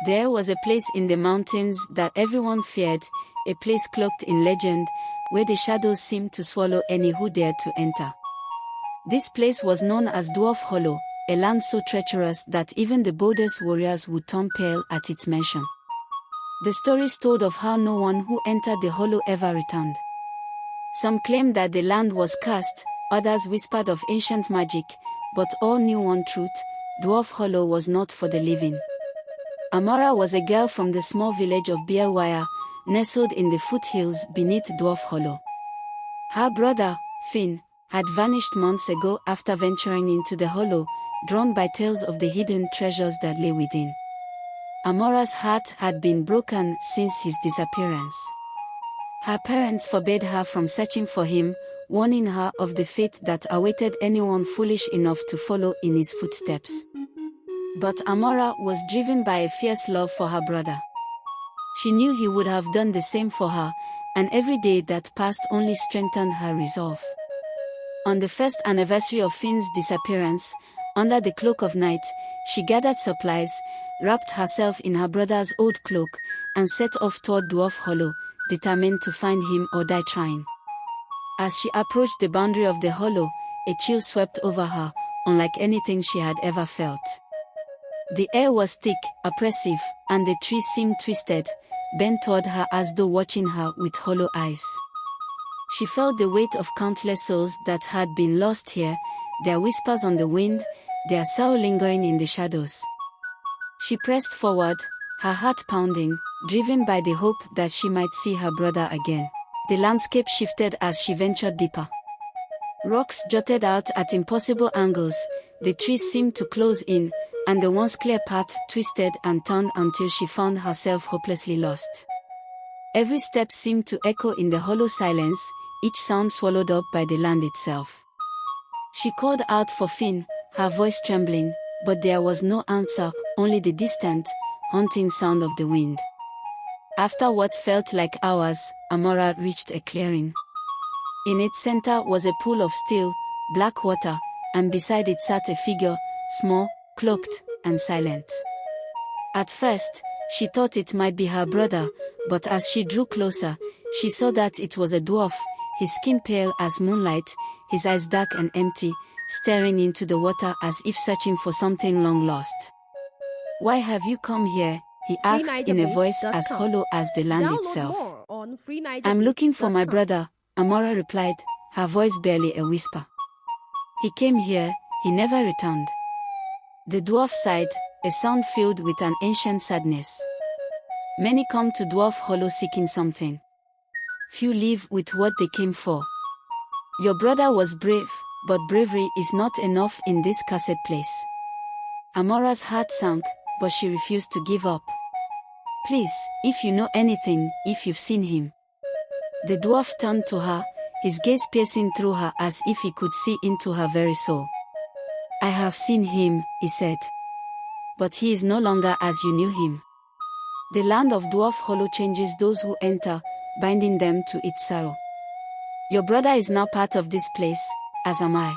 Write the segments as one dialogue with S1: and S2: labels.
S1: There was a place in the mountains that everyone feared, a place cloaked in legend, where the shadows seemed to swallow any who dared to enter. This place was known as Dwarf Hollow, a land so treacherous that even the boldest warriors would turn pale at its mention. The stories told of how no one who entered the hollow ever returned. Some claimed that the land was cursed, others whispered of ancient magic, but all knew one truth: Dwarf Hollow was not for the living. Amora was a girl from the small village of Bearwire, nestled in the foothills beneath Dwarf Hollow. Her brother, Finn, had vanished months ago after venturing into the hollow, drawn by tales of the hidden treasures that lay within. Amora's heart had been broken since his disappearance. Her parents forbade her from searching for him, warning her of the fate that awaited anyone foolish enough to follow in his footsteps. But Amora was driven by a fierce love for her brother. She knew he would have done the same for her, and every day that passed only strengthened her resolve. On the first anniversary of Finn's disappearance, under the cloak of night, she gathered supplies, wrapped herself in her brother's old cloak, and set off toward Dwarf Hollow, determined to find him or die trying. As she approached the boundary of the hollow, a chill swept over her, unlike anything she had ever felt. The air was thick, oppressive, and the trees seemed twisted, bent toward her as though watching her with hollow eyes. She felt the weight of countless souls that had been lost here, their whispers on the wind, their sorrow lingering in the shadows. She pressed forward, her heart pounding, driven by the hope that she might see her brother again. The landscape shifted as she ventured deeper. Rocks jutted out at impossible angles, the trees seemed to close in, and the once clear path twisted and turned until she found herself hopelessly lost. Every step seemed to echo in the hollow silence, each sound swallowed up by the land itself. She called out for Finn, her voice trembling, but there was no answer, only the distant, haunting sound of the wind. After what felt like hours, Amora reached a clearing. In its center was a pool of still, black water, and beside it sat a figure, small, cloaked, and silent. At first, she thought it might be her brother, but as she drew closer, she saw that it was a dwarf, his skin pale as moonlight, his eyes dark and empty, staring into the water as if searching for something long lost. "Why have you come here?" he asked in a voice as hollow as the land itself. "I'm looking for my brother," Amora replied, her voice barely a whisper. "He came here, he never returned." The dwarf sighed, a sound filled with an ancient sadness. Many come to Dwarf Hollow seeking something. Few leave with what they came for. Your brother was brave, but bravery is not enough in this cursed place. Amora's heart sank, but she refused to give up. "Please, if you know anything, if you've seen him." The dwarf turned to her, his gaze piercing through her as if he could see into her very soul. "I have seen him," he said. "But he is no longer as you knew him. The land of Dwarf Hollow changes those who enter, binding them to its sorrow. Your brother is now part of this place, as am I."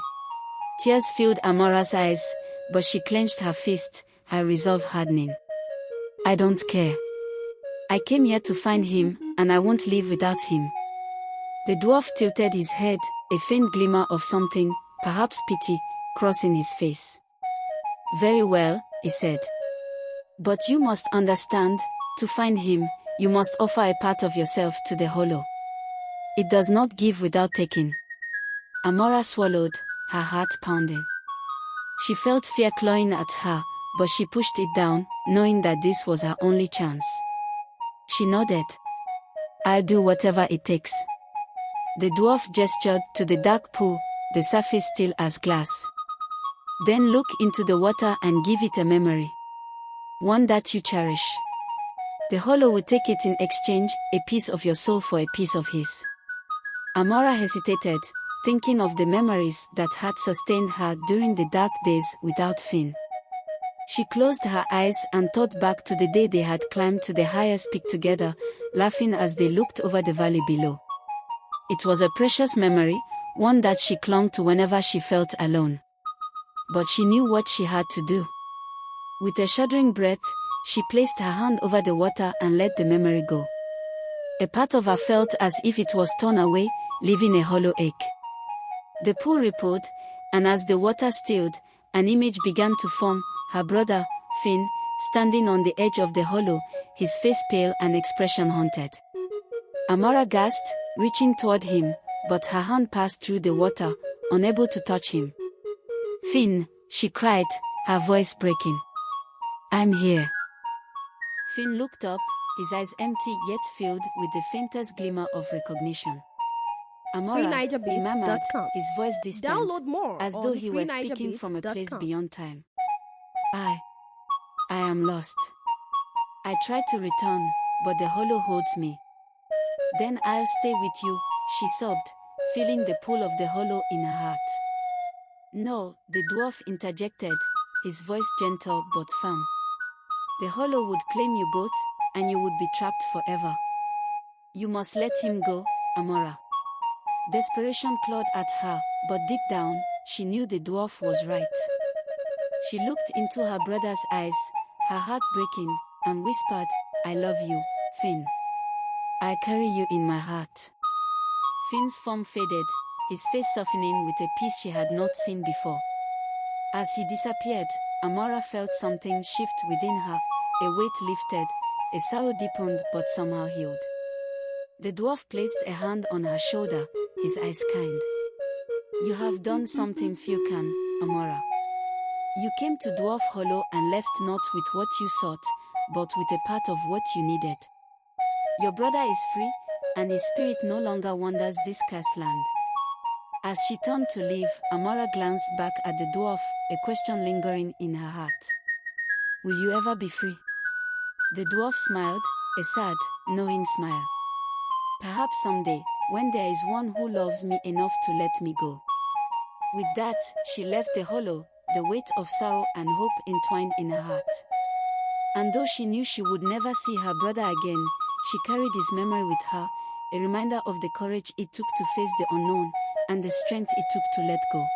S1: Tears filled Amora's eyes, but she clenched her fist, her resolve hardening. "I don't care. I came here to find him, and I won't leave without him." The dwarf tilted his head, a faint glimmer of something, perhaps pity, crossing his face. "Very well," he said. "But you must understand, to find him, you must offer a part of yourself to the hollow. It does not give without taking." Amora swallowed, her heart pounding. She felt fear clawing at her, but she pushed it down, knowing that this was her only chance. She nodded. "I'll do whatever it takes." The dwarf gestured to the dark pool, the surface still as glass. "Then look into the water and give it a memory. One that you cherish. The hollow will take it in exchange, a piece of your soul for a piece of his." Amora hesitated, thinking of the memories that had sustained her during the dark days without Finn. She closed her eyes and thought back to the day they had climbed to the highest peak together, laughing as they looked over the valley below. It was a precious memory, one that she clung to whenever she felt alone. But she knew what she had to do. With a shuddering breath, She placed her hand over the water and let the memory go. A part of her felt as if it was torn away, leaving a hollow ache. The pool rippled, and as the water stilled, an image began to form, her brother, Finn, standing on the edge of the hollow, his face pale and expression haunted. Amora gasped, reaching toward him, but her hand passed through the water, unable to touch him. "Finn," she cried, her voice breaking. "I'm here." Finn looked up, his eyes empty yet filled with the faintest glimmer of recognition. Amora, murmured, his voice distant, as though he were speaking from a place beyond time. I am lost. I tried to return, but the hollow holds me. Then I'll stay with you, she sobbed, feeling the pull of the hollow in her heart. No, the dwarf interjected, his voice gentle but firm. The hollow would claim you both, and you would be trapped forever. You must let him go, Amora. Desperation clawed at her, but deep down, she knew the dwarf was right. She looked into her brother's eyes, her heart breaking, and whispered, "I love you, Finn. I carry you in my heart." Finn's form faded, his face softening with a peace she had not seen before. As he disappeared, Amora felt something shift within her, a weight lifted, a sorrow deepened but somehow healed. The dwarf placed a hand on her shoulder, his eyes kind. "You have done something few can, Amora. You came to Dwarf Hollow and left not with what you sought, but with a part of what you needed. Your brother is free, and his spirit no longer wanders this cursed land." As she turned to leave, Amora glanced back at the dwarf, a question lingering in her heart. "Will you ever be free?" The dwarf smiled, a sad, knowing smile. "Perhaps someday, when there is one who loves me enough to let me go." With that, she left the hollow, the weight of sorrow and hope entwined in her heart. And though she knew she would never see her brother again, she carried his memory with her, a reminder of the courage it took to face the unknown, and the strength it took to let go.